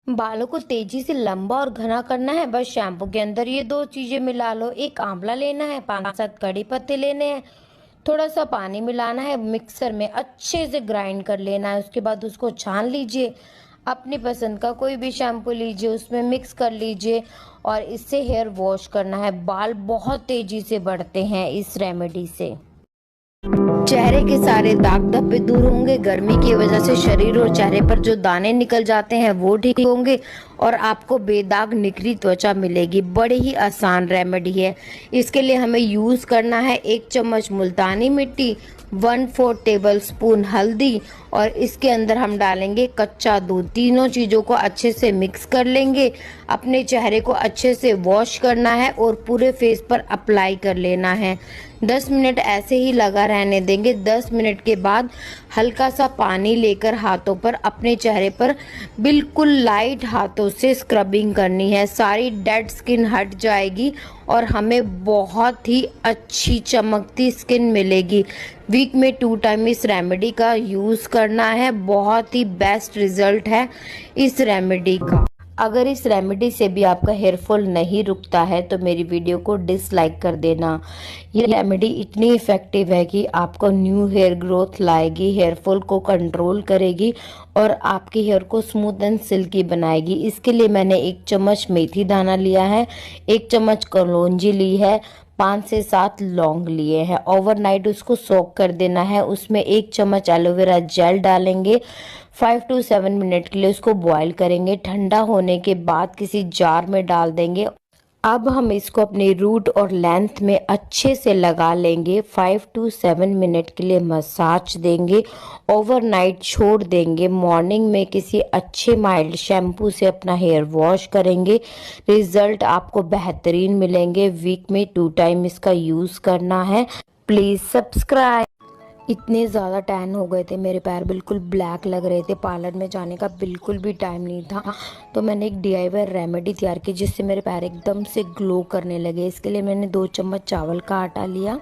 बालों को तेजी से लंबा और घना करना है, बस शैम्पू के अंदर ये दो चीजें मिला लो। एक आंवला लेना है, 5-7 कड़ी पत्ते लेने हैं, थोड़ा सा पानी मिलाना है, मिक्सर में अच्छे से ग्राइंड कर लेना है। उसके बाद उसको छान लीजिए, अपनी पसंद का कोई भी शैम्पू लीजिए, उसमें मिक्स कर लीजिए और इससे हेयर वॉश करना है। बाल बहुत तेजी से बढ़ते हैं इस रेमेडी से। चेहरे के सारे दाग धब्बे दूर होंगे, गर्मी की वजह से शरीर और चेहरे पर जो दाने निकल जाते हैं वो ठीक होंगे और आपको बेदाग निखरी त्वचा मिलेगी। बड़ी ही आसान रेमेडी है। इसके लिए हमें यूज करना है 1 चम्मच मुल्तानी मिट्टी, 1/4 टेबल स्पून हल्दी और इसके अंदर हम डालेंगे कच्चा दूध। तीनों चीजों को अच्छे से मिक्स कर लेंगे। अपने चेहरे को अच्छे से वॉश करना है और पूरे फेस पर अप्लाई कर लेना है। 10 मिनट ऐसे ही लगा रहने देंगे। 10 मिनट के बाद हल्का सा पानी लेकर हाथों पर, अपने चेहरे पर बिल्कुल लाइट हाथों से स्क्रबिंग करनी है। सारी डेड स्किन हट जाएगी और हमें बहुत ही अच्छी चमकती स्किन मिलेगी। वीक में 2 टाइम इस रेमेडी का यूज करना है। बहुत ही बेस्ट रिजल्ट है इस रेमेडी का। अगर इस रेमेडी से भी आपका हेयर फॉल नहीं रुकता है तो मेरी वीडियो को डिसलाइक कर देना। ये रेमेडी इतनी इफेक्टिव है कि आपको न्यू हेयर ग्रोथ लाएगी, हेयर फॉल को कंट्रोल करेगी और आपके हेयर को स्मूथ एंड सिल्की बनाएगी। इसके लिए मैंने 1 चम्मच मेथी दाना लिया है, 1 चम्मच कलौंजी ली है, 5 से 7 लौंग लिए हैं। ओवरनाइट उसको सोक कर देना है। उसमें 1 चम्मच एलोवेरा जेल डालेंगे। 5 to 7 मिनट के लिए उसको बॉईल करेंगे। ठंडा होने के बाद किसी जार में डाल देंगे। अब हम इसको अपनी रूट और लेंथ में अच्छे से लगा लेंगे। 5 to 7 मिनट के लिए मसाज देंगे। ओवरनाइट छोड़ देंगे। मॉर्निंग में किसी अच्छे माइल्ड शैम्पू से अपना हेयर वॉश करेंगे। रिजल्ट आपको बेहतरीन मिलेंगे। वीक में 2 टाइम इसका यूज करना है। Please subscribe. इतने ज़्यादा टैन हो गए थे, मेरे पैर बिल्कुल ब्लैक लग रहे थे, पार्लर में जाने का बिल्कुल भी टाइम नहीं था। तो मैंने एक DIY रेमेडी तैयार की जिससे मेरे पैर एकदम से ग्लो करने लगे। इसके लिए मैंने 2 चम्मच चावल का आटा लिया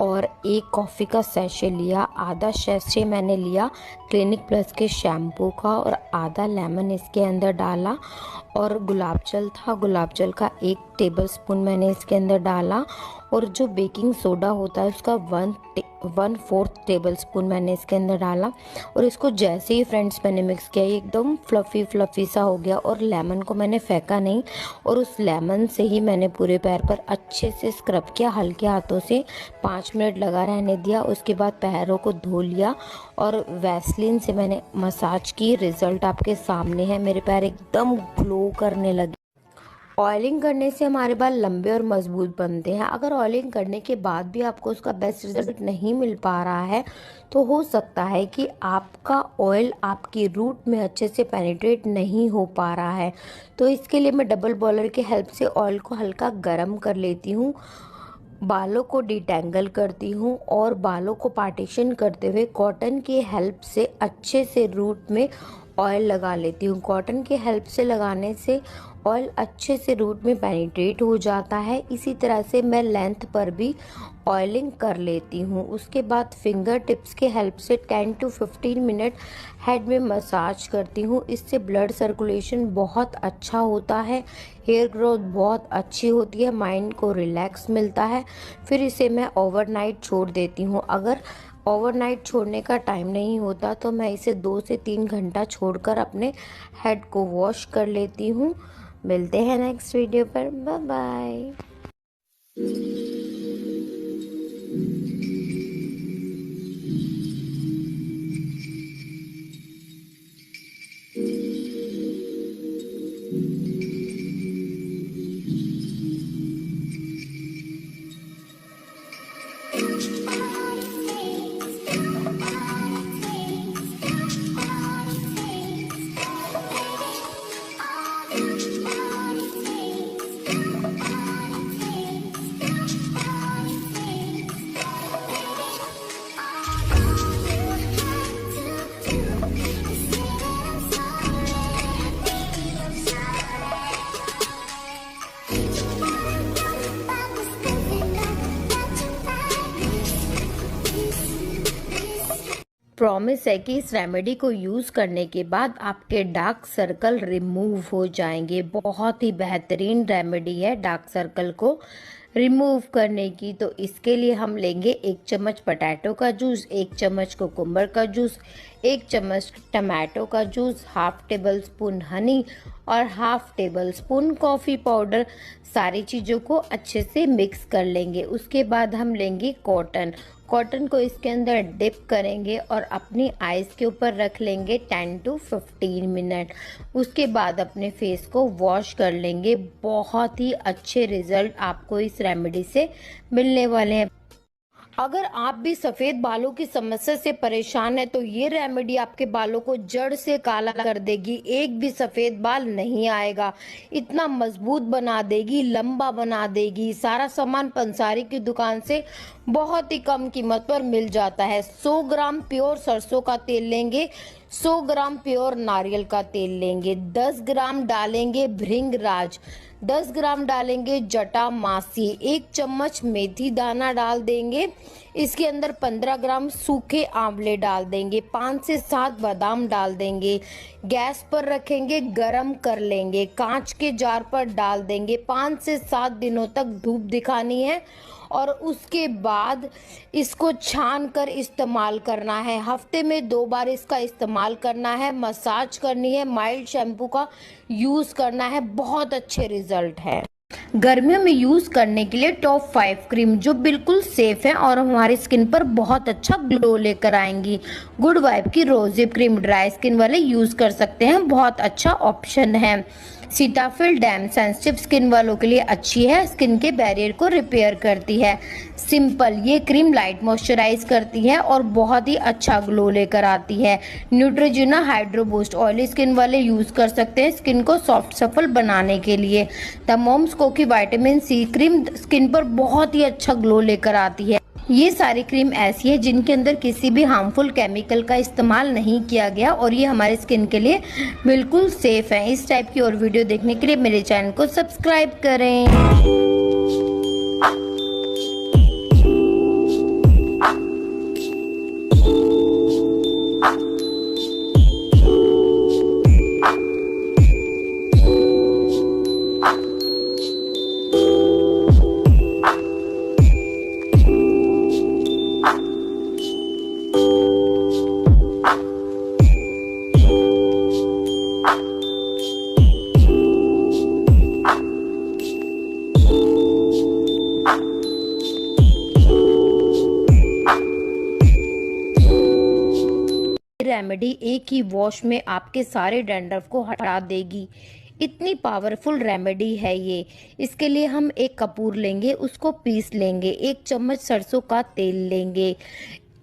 और 1 कॉफ़ी का सैशे लिया। आधा सैशे मैंने लिया क्लिनिक प्लस के शैम्पू का और आधा लेमन इसके अंदर डाला और गुलाब जल था, गुलाब जल का 1 टेबल स्पून मैंने इसके अंदर डाला और जो बेकिंग सोडा होता है उसका 1/4 टेबल स्पून मैंने इसके अंदर डाला और इसको जैसे ही फ्रेंड्स मैंने मिक्स किया एकदम फ्लफ़ी सा हो गया और लेमन को मैंने फेंका नहीं और उस लेमन से ही मैंने पूरे पैर पर अच्छे से स्क्रब किया। हल्के हाथों से 5 मिनट लगा रहने दिया। उसके बाद पैरों को धो लिया और वैसलीन से मैंने मसाज की। रिजल्ट आपके सामने है, मेरे पैर एकदम ग्लो करने लगे। ऑयलिंग करने से हमारे बाल लंबे और मजबूत बनते हैं। अगर ऑयलिंग करने के बाद भी आपको उसका बेस्ट रिजल्ट नहीं मिल पा रहा है तो हो सकता है कि आपका ऑयल आपकी रूट में अच्छे से पेनिट्रेट नहीं हो पा रहा है। तो इसके लिए मैं डबल बॉयलर की हेल्प से ऑयल को हल्का गर्म कर लेती हूँ, बालों को डिटेंगल करती हूँ और बालों को पार्टीशन करते हुए कॉटन की हेल्प से अच्छे से रूट में ऑयल लगा लेती हूँ। कॉटन की हेल्प से लगाने से ऑयल अच्छे से रूट में पेनिट्रेट हो जाता है। इसी तरह से मैं लेंथ पर भी ऑयलिंग कर लेती हूँ। उसके बाद फिंगर टिप्स के हेल्प से 10 to 15 मिनट हेड में मसाज करती हूँ। इससे ब्लड सर्कुलेशन बहुत अच्छा होता है, हेयर ग्रोथ बहुत अच्छी होती है, माइंड को रिलैक्स मिलता है। फिर इसे मैं ओवरनाइट छोड़ देती हूँ। अगर ओवरनाइट छोड़ने का टाइम नहीं होता तो मैं इसे 2 से 3 घंटा छोड़कर अपने हेड को वॉश कर लेती हूँ। मिलते हैं नेक्स्ट वीडियो पर। Bye bye. प्रॉमिस है कि इस रेमेडी को यूज़ करने के बाद आपके डार्क सर्कल रिमूव हो जाएंगे। बहुत ही बेहतरीन रेमेडी है डार्क सर्कल को रिमूव करने की। तो इसके लिए हम लेंगे 1 चम्मच पोटैटो का जूस, 1 चम्मच कुकुम्बर का जूस, 1 चम्मच टमाटो का juice, half table spoon honey और half table spoon coffee powder. सारी चीज़ों को अच्छे से मिक्स कर लेंगे। उसके बाद हम लेंगे कॉटन को इसके अंदर डिप करेंगे और अपनी आईज के ऊपर रख लेंगे 10 to 15 मिनट। उसके बाद अपने फेस को वॉश कर लेंगे। बहुत ही अच्छे रिजल्ट आपको इस रेमेडी से मिलने वाले हैं। अगर आप भी सफेद बालों की समस्या से परेशान है तो ये रेमेडी आपके बालों को जड़ से काला कर देगी। एक भी सफेद बाल नहीं आएगा, इतना मजबूत बना देगी, लंबा बना देगी। सारा सामान पंसारी की दुकान से बहुत ही कम कीमत पर मिल जाता है। 100 ग्राम प्योर सरसों का तेल लेंगे, 100 ग्राम प्योर नारियल का तेल लेंगे, 10 ग्राम डालेंगे भृंगराज, 10 ग्राम डालेंगे जटा मासी, 1 चम्मच मेथी दाना डाल देंगे। इसके अंदर 15 ग्राम सूखे आंवले डाल देंगे, 5 से 7 बादाम डाल देंगे। गैस पर रखेंगे, गरम कर लेंगे, कांच के जार पर डाल देंगे। 5 से 7 दिनों तक धूप दिखानी है और उसके बाद इसको छान कर इस्तेमाल करना है। हफ्ते में 2 बार इसका इस्तेमाल करना है। मसाज करनी है, माइल्ड शैम्पू का यूज़ करना है। बहुत अच्छे रिजल्ट है। गर्मियों में यूज करने के लिए टॉप 5 क्रीम जो बिल्कुल सेफ है और हमारी स्किन पर बहुत अच्छा ग्लो लेकर आएंगी। गुड वाइब की रोजिप क्रीम ड्राई स्किन वाले यूज कर सकते हैं, बहुत अच्छा ऑप्शन है। सीटाफिल डैम सेंसिटिव स्किन वालों के लिए अच्छी है, स्किन के बैरियर को रिपेयर करती है। सिंपल ये क्रीम लाइट मॉइस्चराइज करती है और बहुत ही अच्छा ग्लो लेकर आती है। Neutrogena hydro boost oily skin वाले यूज कर सकते हैं स्किन को सॉफ्ट सफल बनाने के लिए। द मॉम्स कोकी विटामिन सी क्रीम स्किन पर बहुत ही अच्छा ग्लो लेकर आती है। ये सारी क्रीम ऐसी है जिनके अंदर किसी भी हार्मफुल केमिकल का इस्तेमाल नहीं किया गया और ये हमारे स्किन के लिए बिल्कुल सेफ है। इस टाइप की और वीडियो देखने के लिए मेरे चैनल को सब्सक्राइब करें। रेमेडी एक ही वॉश में आपके सारे डैंड्रफ को हटा देगी। इतनी पावरफुल रेमेडी है ये। इसके लिए हम एक कपूर लेंगे, उसको पीस लेंगे, 1 चम्मच सरसों का तेल लेंगे,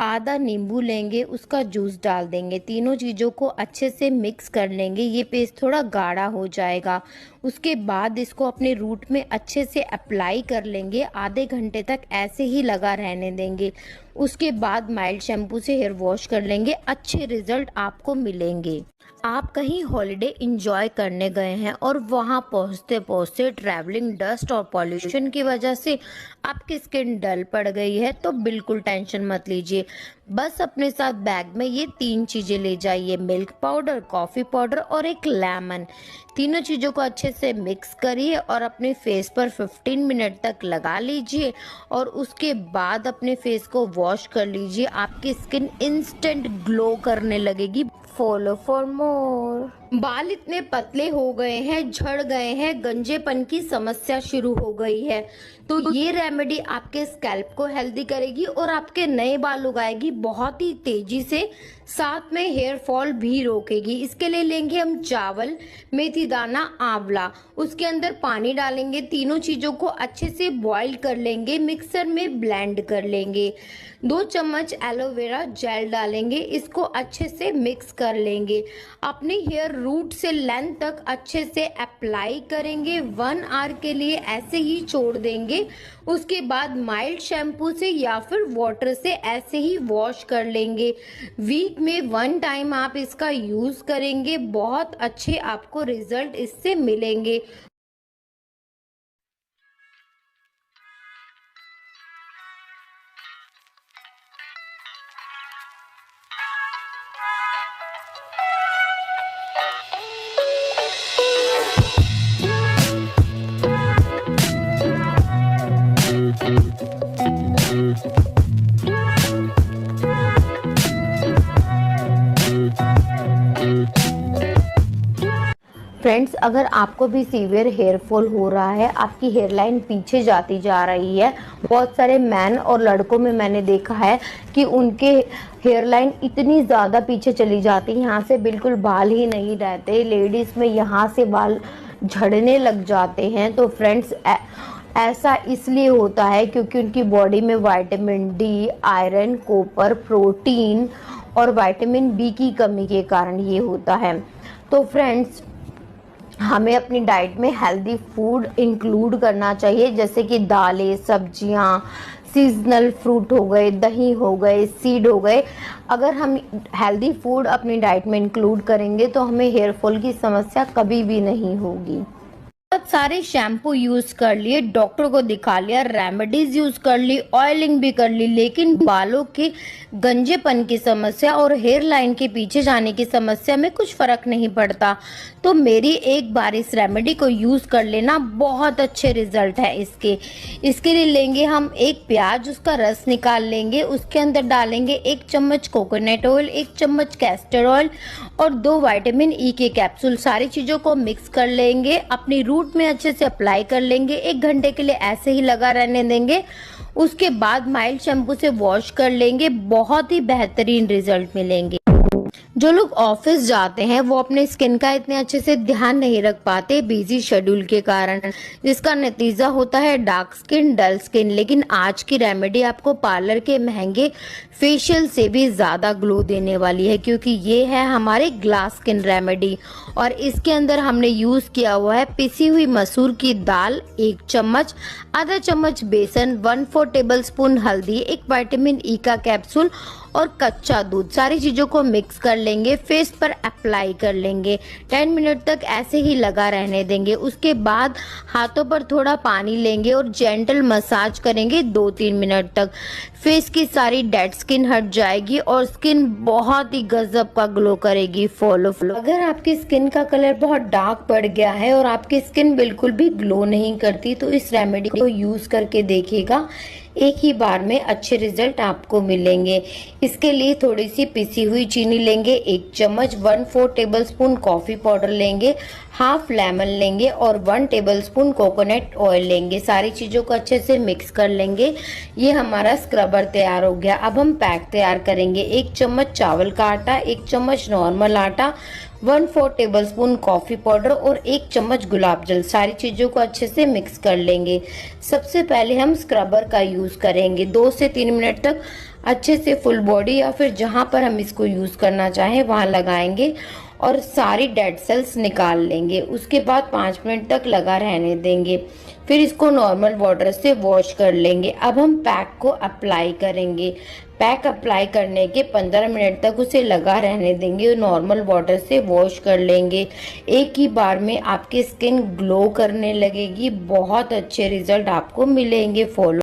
आधा नींबू लेंगे, उसका जूस डाल देंगे। तीनों चीज़ों को अच्छे से मिक्स कर लेंगे। ये पेस्ट थोड़ा गाढ़ा हो जाएगा। उसके बाद इसको अपने रूट में अच्छे से अप्लाई कर लेंगे। आधे घंटे तक ऐसे ही लगा रहने देंगे। उसके बाद माइल्ड शैम्पू से हेयर वॉश कर लेंगे। अच्छे रिजल्ट आपको मिलेंगे। आप कहीं हॉलिडे एंजॉय करने गए हैं और वहां पहुंचते पहुंचते ट्रैवलिंग डस्ट और पॉल्यूशन की वजह से आपकी स्किन डल पड़ गई है तो बिल्कुल टेंशन मत लीजिए। बस अपने साथ बैग में ये 3 चीजें ले जाइए, मिल्क पाउडर, कॉफी पाउडर और एक लेमन। तीनों चीज़ों को अच्छे से मिक्स करिए और अपने फेस पर 15 मिनट तक लगा लीजिए और उसके बाद अपने फेस को वॉश कर लीजिए। आपकी स्किन इंस्टेंट ग्लो करने लगेगी। Follow for more. बाल इतने पतले हो गए हैं, झड़ गए हैं, गंजेपन की समस्या शुरू हो गई है तो ये रेमेडी आपके स्कैल्प को हेल्दी करेगी और आपके नए बाल उगाएगी बहुत ही तेजी से, साथ में हेयर फॉल भी रोकेगी। इसके लिए लेंगे हम चावल, मेथी दाना, आंवला, उसके अंदर पानी डालेंगे, तीनों चीजों को अच्छे से बॉईल कर लेंगे, मिक्सर में ब्लेंड कर लेंगे। 2 चम्मच एलोवेरा जेल डालेंगे, इसको अच्छे से मिक्स कर लेंगे। अपने हेयर रूट से लेंथ तक अच्छे से अप्लाई करेंगे। 1 आवर के लिए ऐसे ही छोड़ देंगे। उसके बाद माइल्ड शैम्पू से या फिर वाटर से ऐसे ही वॉश कर लेंगे। वीक में 1 टाइम आप इसका यूज करेंगे, बहुत अच्छे आपको रिजल्ट इससे मिलेंगे। फ्रेंड्स, अगर आपको भी सीवियर हेयर फॉल हो रहा है, आपकी हेयर लाइन पीछे जाती जा रही है, बहुत सारे मैन और लड़कों में मैंने देखा है कि उनके हेयर लाइन इतनी ज़्यादा पीछे चली जाती है, यहाँ से बिल्कुल बाल ही नहीं रहते, लेडीज़ में यहाँ से बाल झड़ने लग जाते हैं। तो फ्रेंड्स, ऐसा इसलिए होता है क्योंकि उनकी बॉडी में vitamin D, iron, copper, protein और विटामिन बी की कमी के कारण ये होता है। तो फ्रेंड्स, हमें अपनी डाइट में हेल्दी फूड इंक्लूड करना चाहिए, जैसे कि दालें, सब्जियां, सीजनल फ्रूट हो गए, दही हो गए, सीड हो गए। अगर हम हेल्दी फूड अपनी डाइट में इंक्लूड करेंगे तो हमें हेयर फॉल की समस्या कभी भी नहीं होगी। बहुत सारे शैम्पू यूज कर लिए, डॉक्टर को दिखा लिया, रेमेडीज यूज कर ली, ऑयलिंग भी कर ली, लेकिन बालों के गंजेपन की समस्या और हेयर लाइन के पीछे जाने की समस्या में कुछ फर्क नहीं पड़ता। तो मेरी एक बार इस रेमेडी को यूज कर लेना, बहुत अच्छे रिजल्ट है इसके लिए लेंगे हम एक प्याज, उसका रस निकाल लेंगे, उसके अंदर डालेंगे 1 चम्मच कोकोनट ऑयल, 1 चम्मच कैस्टर ऑयल और 2 विटामिन ई के कैप्सूल। सारी चीजों को मिक्स कर लेंगे, अपनी रूट में अच्छे से अप्लाई कर लेंगे, 1 घंटे के लिए ऐसे ही लगा रहने देंगे। उसके बाद माइल्ड शैम्पू से वॉश कर लेंगे, बहुत ही बेहतरीन रिजल्ट मिलेंगे। जो लोग ऑफिस जाते हैं वो अपने स्किन का इतने अच्छे से ध्यान नहीं रख पाते बिजी शेड्यूल के कारण, जिसका नतीजा होता है डार्क स्किन, डल स्किन। लेकिन आज की रेमेडी आपको पार्लर के महंगे फेशियल से भी ज्यादा ग्लो देने वाली है, क्योंकि ये है हमारे ग्लास स्किन रेमेडी और इसके अंदर हमने यूज किया हुआ है पिसी हुई मसूर की दाल 1 चम्मच, आधा चम्मच बेसन, 1/4 टेबलस्पून हल्दी, 1 विटामिन ई का कैप्सूल और कच्चा दूध। सारी चीजों को मिक्स कर लेंगे, फेस पर अप्लाई कर लेंगे, 10 मिनट तक ऐसे ही लगा रहने देंगे। उसके बाद हाथों पर थोड़ा पानी लेंगे और जेंटल मसाज करेंगे 2-3 मिनट तक। फेस की सारी डेड स्किन हट जाएगी और स्किन बहुत ही गजब का ग्लो करेगी। फॉलो। अगर आपकी स्किन का कलर बहुत डार्क पड़ गया है और आपकी स्किन बिल्कुल भी ग्लो नहीं करती, तो इस रेमेडी को यूज करके देखिएगा, एक ही बार में अच्छे रिजल्ट आपको मिलेंगे। इसके लिए थोड़ी सी पिसी हुई चीनी लेंगे 1 चम्मच, 1/4 टेबलस्पून कॉफी पाउडर लेंगे, हाफ लेमन लेंगे और 1 टेबलस्पून कोकोनट ऑयल लेंगे। सारी चीजों को अच्छे से मिक्स कर लेंगे। ये हमारा स्क्रबर तैयार हो गया। अब हम पैक तैयार करेंगे। 1 चम्मच चावल का आटा, 1 चम्मच नॉर्मल आटा, 1/4 टेबलस्पून कॉफी पाउडर और 1 चम्मच गुलाब जल। सारी चीजों को अच्छे से मिक्स कर लेंगे। सबसे पहले हम स्क्रबर का यूज करेंगे। 2 से 3 मिनट तक अच्छे से फुल बॉडी या फिर जहां पर हम इसको यूज करना चाहें वहां लगाएंगे और सारी डेड सेल्स निकाल लेंगे। उसके बाद 5 मिनट तक लगा रहने देंगे। फिर इसको नॉर्मल वाटर से वॉश कर लेंगे। अब हम पैक को अप्लाई करेंगे। पैक अप्लाई करने के 15 मिनट तक उसे लगा रहने देंगे। नॉर्मल वाटर से वॉश कर लेंगे। एक ही बार में आपकी स्किन ग्लो करने लगेगी। बहुत अच्छे रिजल्ट आपको मिलेंगे। फॉलो